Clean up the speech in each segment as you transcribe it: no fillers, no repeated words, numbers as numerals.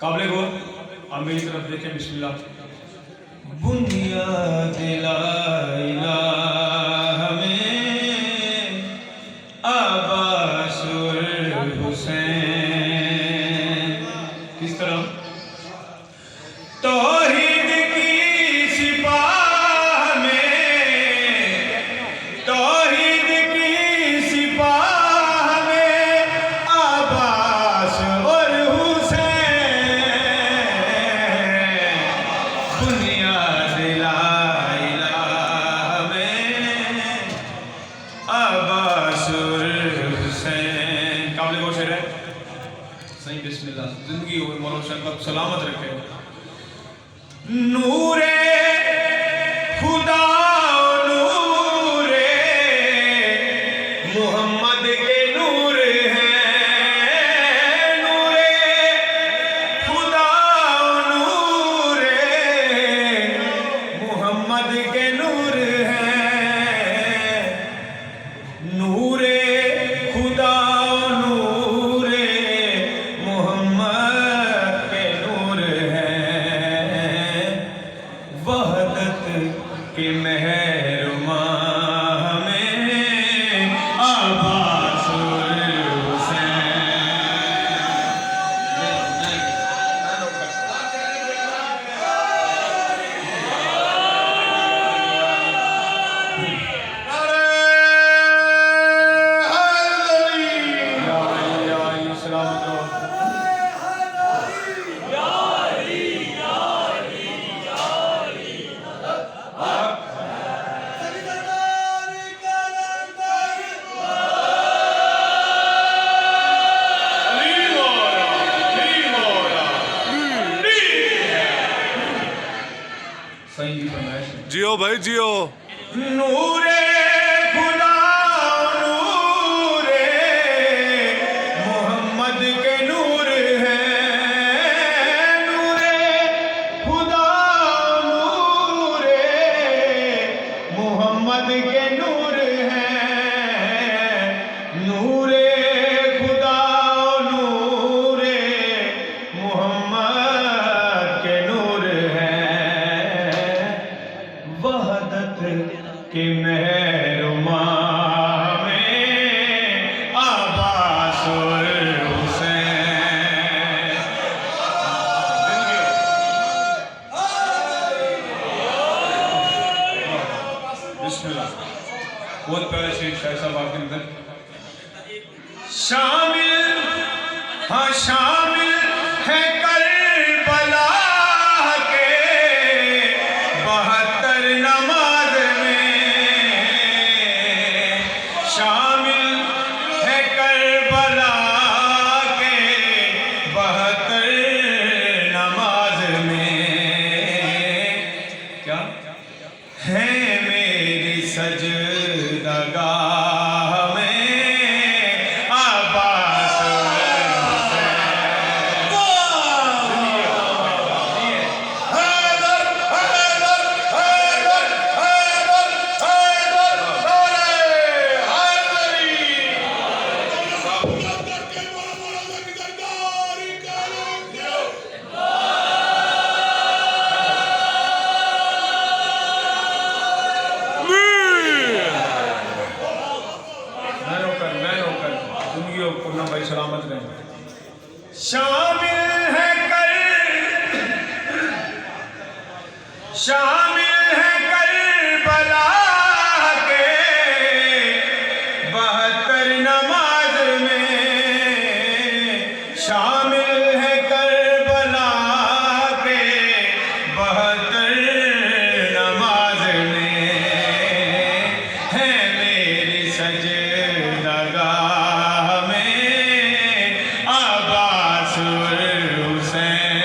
काबिल गौर आप मेरी तरफ देखें। बिस्मिल्लाह। बुनियाद ला इलाहा में अब्बासुल हुसैन। किस तरह तौहीद की सिपाह में, तौहीद की सिपाह में अब्बास और हुसैन। बुनियाद ला इलाहा में अब्बासुल हुसैन। काबिल गौर शेर है सही। बिस्मिल्लाह। जिंदगी और मौला को सलामत रखे। नूरे खुदा नूरे मोहम्मद के नूर हैं। नूरे खुदा नूरे मोहम्मद के नूर हैं। नूरे खुदा नूरे मोहम्मद के नूर हैं। वहदत के महरुमा में अब्बासुल जियो भाई जियो। नूरे खुदा नूरे मोहम्मद के नूर हैं। नूरे खुदा नूरे मोहम्मद के नूर हैं। नूरे खुदा नूरे मोहम्मद के नूर हैं। वहदत के महरुमा में अब्बासुल हुसैन। बिस्मिल्लाह। बहुत प्यारा शेर शाह साहब आपके अंदर शामिल, हाँ शामिल है करबला के 72 नमाज में। शामिल है करबला के 72 नमाज में। क्या है मेरी सजदगाह में अब्बासुल भाई सलामत रहें। शामिल है करबला के 72 नमाज में। शामिल है करबला के 72 नमाज में। है मेरी सजदगाह में अब्बासुल हुसैन।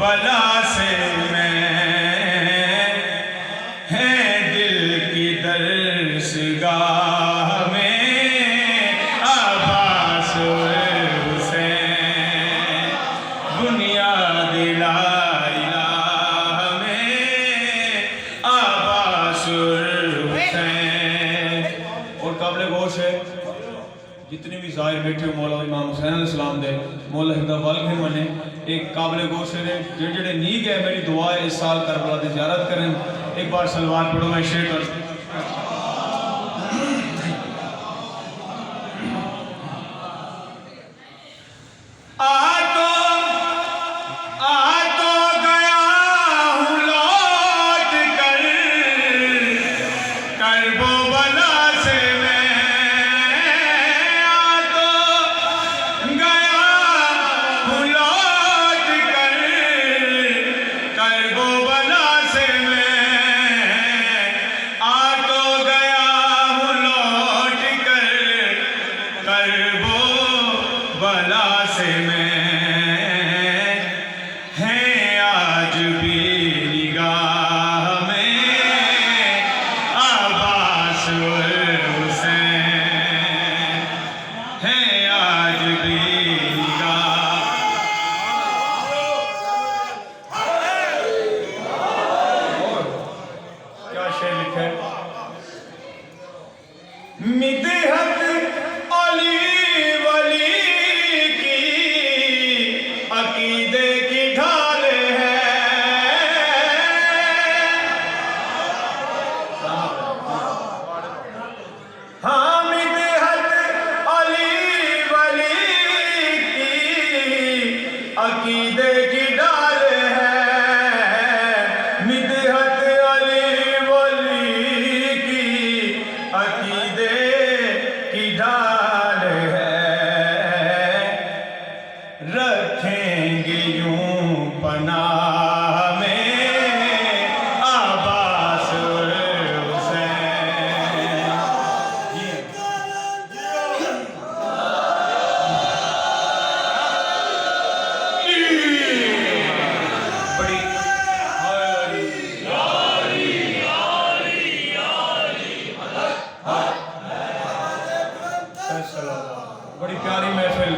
बला से मैं है दिल की दर्शगाह में अब्बास हुसैन बुनियाद ला इलाह में अब्बास हुसैन। और काबिल गौश है जितने भी ज़ाहिर बैठे हो मौला इमाम हुसैन अलैहिस्सलाम दे मौला हिंदा वालगे मने एक काबिल गौश है जेड़े नी गए मेरी दुआ है इस साल करबला दी ज़ियारत करें। एक बार सलवार पढ़ो मैं शेर कर बला से मैं है आज भी निगाह में अब्बास हुसैन है आज भी निगाह। क्या शेर लिखा है मिदहत अली अकीदे की ढाल है हामिद हद अली वली की अकीदे की ढाल है मिदहत अली वली की अकीदे की ढाल है रखेंगे यूं पनाह में अब्बास हुसैन। बड़ी बड़ी प्यारी महफिल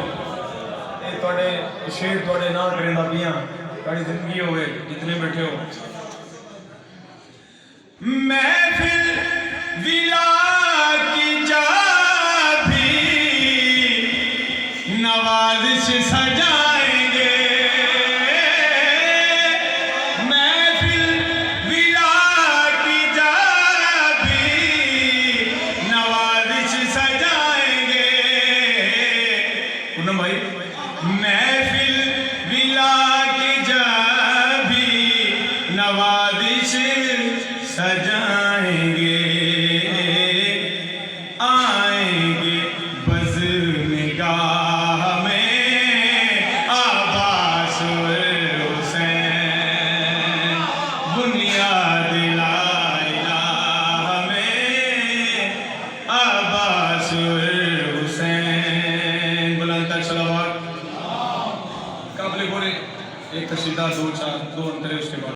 थोड़े शेर थोड़े ना करेंदा पियां थोड़ी जिंदगी होवे जितने बैठे हो महफिल विला की चाबी नवाज़िश सजाएंगे महफिल विला की चाबी नवाज़िश सजाएंगे पूनम भाई महफिल विला की जाबी नवाज़िश सजाएंगे आएंगे बज़ निगाह में अब्बास हुसैन बुनियाद ला इलाह में अब्बास हुसैन। बुलंद तक सलावत काबिल गोरे एक कसीदा दो चार दो अंतरे उसके बाद